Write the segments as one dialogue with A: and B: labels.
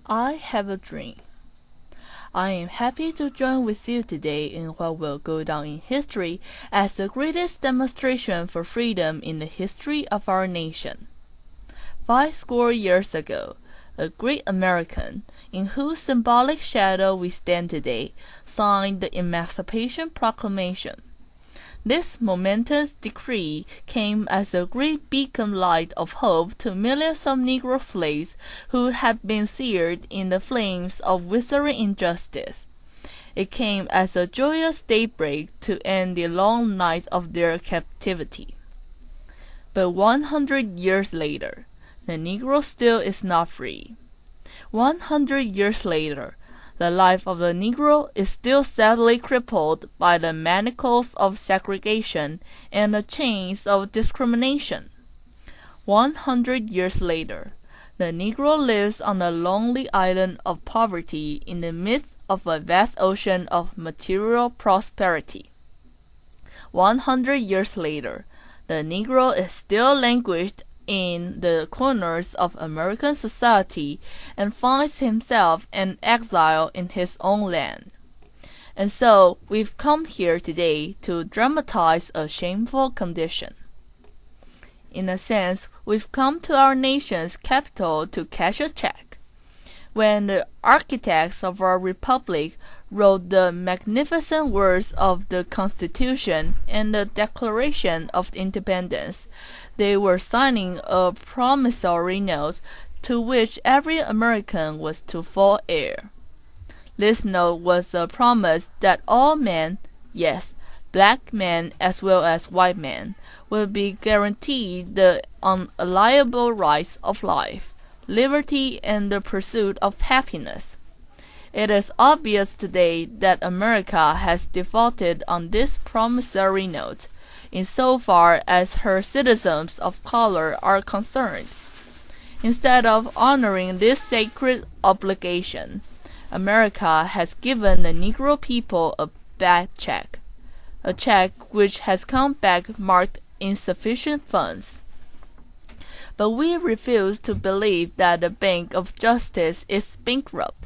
A: I have a dream. I am happy to join with you today in what will go down in history as the greatest demonstration for freedom in the history of our nation. 50 years ago, a great American, in whose symbolic shadow we stand today, signed the Emancipation Proclamation. This momentous decree came as a great beacon light of hope to millions of Negro slaves who had been seared in the flames of withering injustice. It came as a joyous daybreak to end the long night of their captivity. But 100 years later, the Negro still is not free. 100 years later, the life of the Negro is still sadly crippled by the manacles of segregation and the chains of discrimination. 100 years later, the Negro lives on a lonely island of poverty in the midst of a vast ocean of material prosperity. 100 years later, the Negro is still languished in the corners of American society and finds himself an exile in his own land. And so we've come here today to dramatize a shameful condition. In a sense, we've come to our nation's capital to cash a check. When the architects of our republic wrote the magnificent words of the Constitution and the Declaration of Independence, they were signing a promissory note to which every American was to fall heir. This note was a promise that all men, yes, black men as well as white men, will be guaranteed the unalienable rights of life, liberty, and the pursuit of happiness. It is obvious today that America has defaulted on this promissory note, insofar as her citizens of color are concerned. Instead of honoring this sacred obligation, America has given the Negro people a bad check, a check which has come back marked insufficient funds. But we refuse to believe that the Bank of Justice is bankrupt.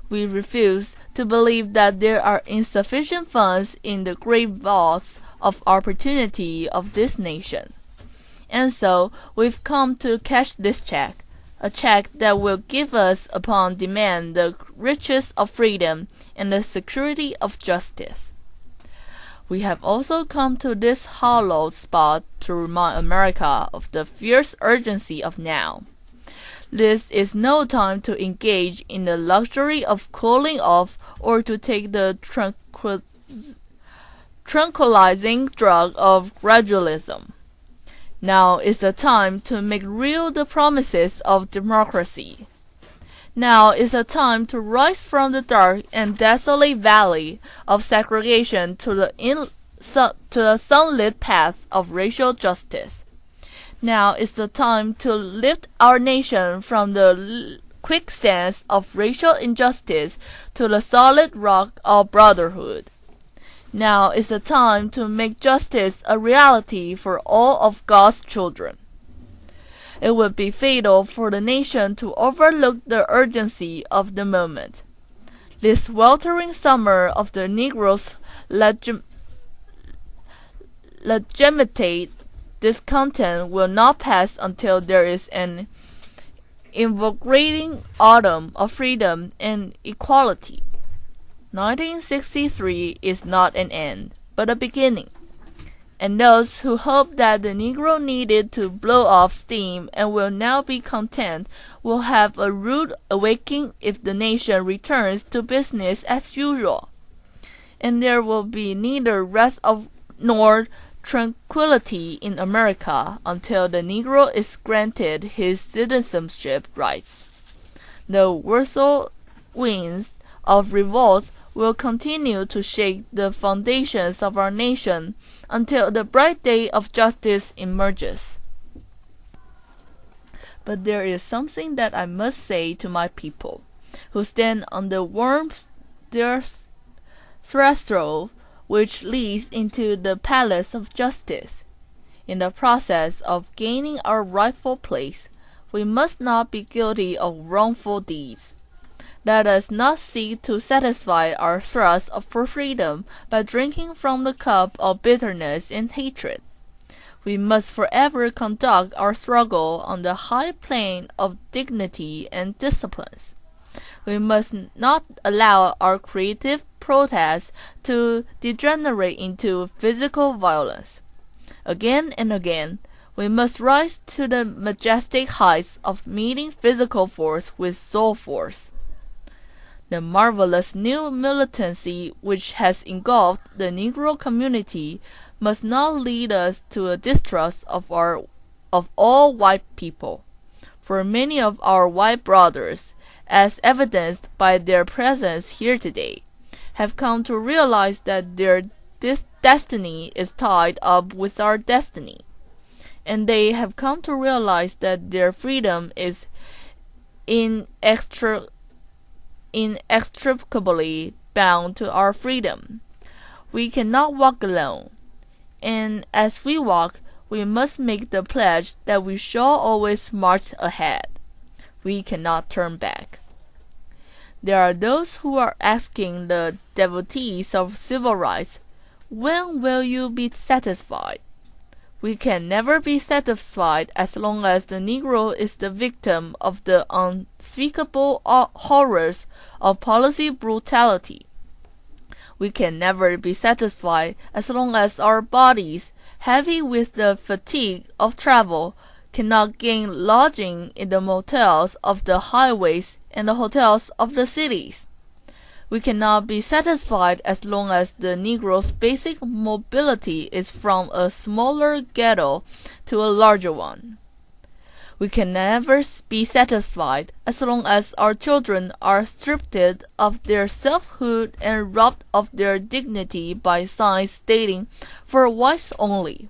A: We refuse to believe that there are insufficient funds in the great vaults of opportunity of this nation. And so we've come to cash this check, a check that will give us upon demand the riches of freedom and the security of justice. We have also come to this hallowed spot to remind America of the fierce urgency of now. This is no time to engage in the luxury of cooling off or to take the tranquilizing drug of gradualism. Now is the time to make real the promises of democracy. Now is the time to rise from the dark and desolate valley of segregation to the sunlit path of racial justice. Now is the time to lift our nation from the quicksands of racial injustice to the solid rock of brotherhood. Now is the time to make justice a reality for all of God's children. It would be fatal for the nation to overlook the urgency of the moment. This sweltering summer of the Negro's legitimate discontent will not pass until there is an invigorating autumn of freedom and equality. 1963 is not an end, but a beginning. And those who hope that the Negro needed to blow off steam and will now be content will have a rude awakening if the nation returns to business as usual. And there will be neither rest nor tranquility in America until the Negro is granted his citizenship rights. The whirlwinds of revolt will continue to shake the foundations of our nation until the bright day of justice emerges. But there is something that I must say to my people, who stand on the warm threshold which leads into the palace of justice. In the process of gaining our rightful place, we must not be guilty of wrongful deeds. Let us not seek to satisfy our thirst for freedom by drinking from the cup of bitterness and hatred. We must forever conduct our struggle on the high plane of dignity and disciplines. We must not allow our creative protest to degenerate into physical violence. Again and again, we must rise to the majestic heights of meeting physical force with soul force. The marvelous new militancy which has engulfed the Negro community must not lead us to a distrust of all white people, for many of our white brothers, as evidenced by their presence here today, have come to realize that their destiny is tied up with our destiny, and they have come to realize that their freedom is inextricably bound to our freedom. We cannot walk alone, and as we walk, we must make the pledge that we shall always march ahead. We cannot turn back. There are those who are asking the devotees of civil rights, when will you be satisfied? We can never be satisfied as long as the Negro is the victim of the unspeakable horrors of policy brutality. We can never be satisfied as long as our bodies, heavy with the fatigue of travel, cannot gain lodging in the motels of the highways and the hotels of the cities. We cannot be satisfied as long as the Negro's basic mobility is from a smaller ghetto to a larger one. We can never be satisfied as long as our children are stripped of their selfhood and robbed of their dignity by signs stating, "For whites only."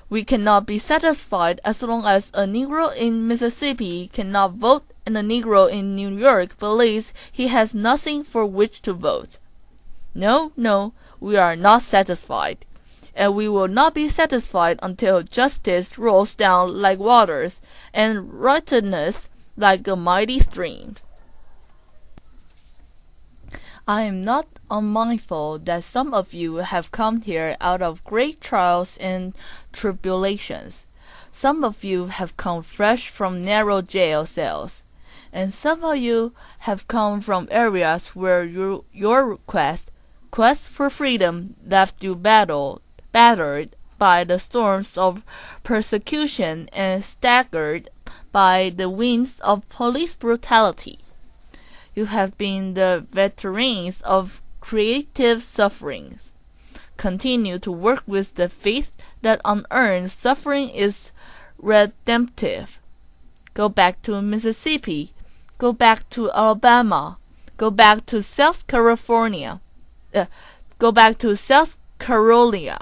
A: We cannot be satisfied as long as a Negro in Mississippi cannot vote and a Negro in New York believes he has nothing for which to vote. No, we are not satisfied, and we will not be satisfied until justice rolls down like waters and righteousness like a mighty stream. I am not unmindful that some of you have come here out of great trials and tribulations. Some of you have come fresh from narrow jail cells, and some of you have come from areas where your quest for freedom left you battered by the storms of persecution and staggered by the winds of police brutality. You have been the veterans of creative sufferings. Continue to work with the faith that unearned suffering is redemptive. Go back to Mississippi. Go back to Alabama. Go back to South Carolina. Go back to South Carolina.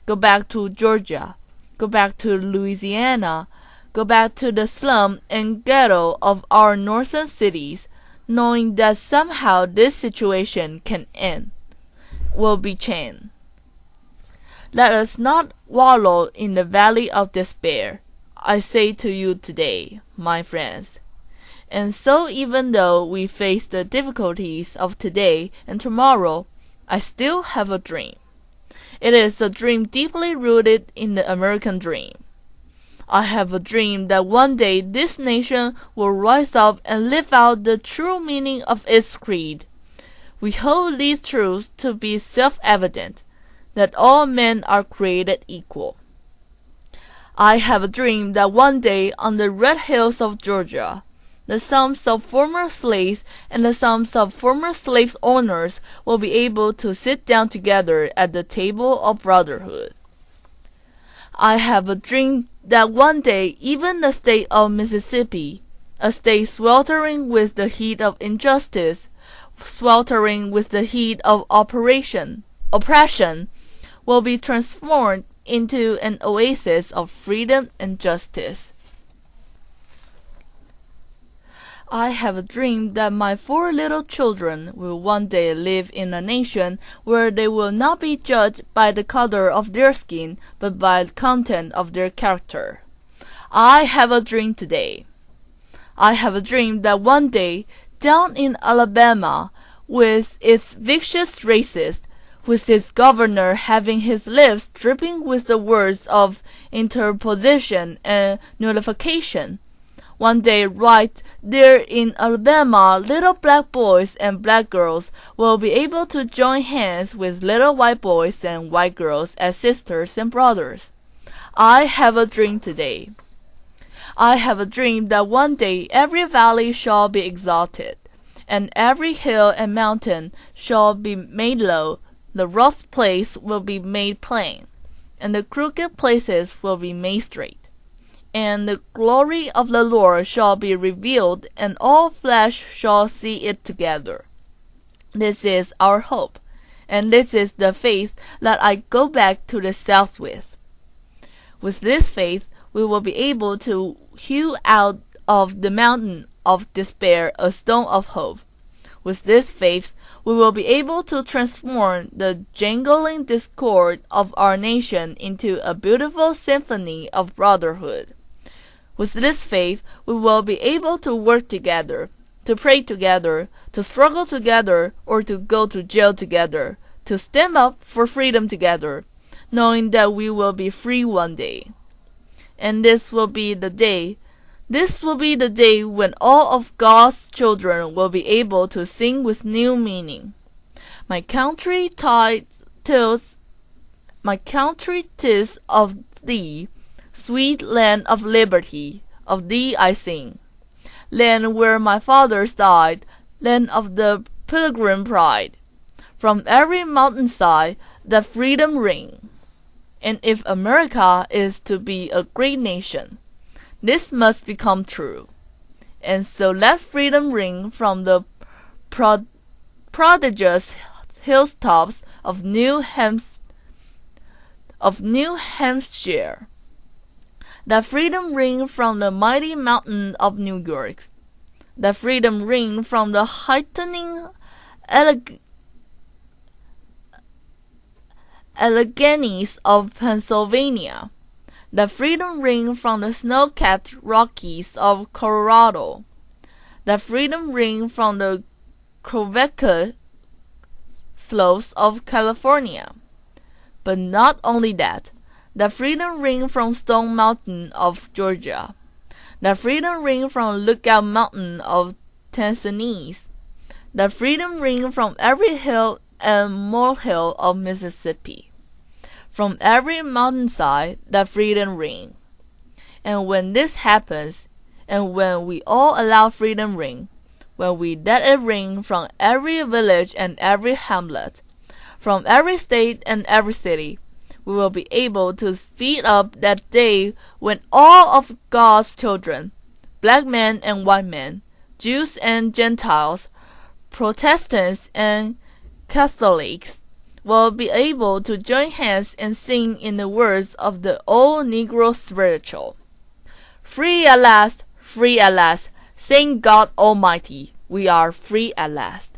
A: Go back to Georgia. Go back to Louisiana. Go back to the slum and ghetto of our northern cities, knowing that somehow this situation will be changed. Let us not wallow in the valley of despair, I say to you today, my friends. And so even though we face the difficulties of today and tomorrow, I still have a dream. It is a dream deeply rooted in the American dream. I have a dream that one day this nation will rise up and live out the true meaning of its creed. We hold these truths to be self-evident, that all men are created equal. I have a dream that one day on the red hills of Georgia, the sons of former slaves and the sons of former slave owners will be able to sit down together at the table of brotherhood. I have a dream that one day even the state of Mississippi, a state sweltering with the heat of injustice, sweltering with the heat of oppression, will be transformed into an oasis of freedom and justice. I have a dream that my 4 little children will one day live in a nation where they will not be judged by the color of their skin, but by the content of their character. I have a dream today. I have a dream that one day down in Alabama, with its vicious racists, with its governor having his lips dripping with the words of interposition and nullification. One day right there in Alabama, little black boys and black girls will be able to join hands with little white boys and white girls as sisters and brothers. I have a dream today. I have a dream that one day every valley shall be exalted, and every hill and mountain shall be made low, the rough place will be made plain, and the crooked places will be made straight. And the glory of the Lord shall be revealed, and all flesh shall see it together. This is our hope, and this is the faith that I go back to the south with. With this faith, we will be able to hew out of the mountain of despair a stone of hope. With this faith, we will be able to transform the jangling discord of our nation into a beautiful symphony of brotherhood. With this faith, we will be able to work together, to pray together, to struggle together, or to go to jail together, to stand up for freedom together, knowing that we will be free one day. And this will be the day when all of God's children will be able to sing with new meaning. My country 'tis of thee, sweet land of liberty, of thee I sing. Land where my fathers died, land of the pilgrim pride. From every mountainside that freedom ring. And if America is to be a great nation, this must become true. And so let freedom ring from the prodigious hilltops of New Hampshire. That freedom ring from the mighty mountain of New York. That freedom ring from the heightening Alleghenies of Pennsylvania. The freedom ring from the snow-capped Rockies of Colorado. The freedom ring from the Quebec slopes of California. But not only that, the freedom ring from Stone Mountain of Georgia. The freedom ring from Lookout Mountain of Tennessee. The freedom ring from every hill and molehill of Mississippi. From every mountainside, the freedom ring. And when this happens, and when we all allow freedom ring, when we let it ring from every village and every hamlet, from every state and every city, we will be able to speed up that day when all of God's children, black men and white men, Jews and Gentiles, Protestants and Catholics, will be able to join hands and sing in the words of the old Negro spiritual. Free at last, thank God Almighty, we are free at last.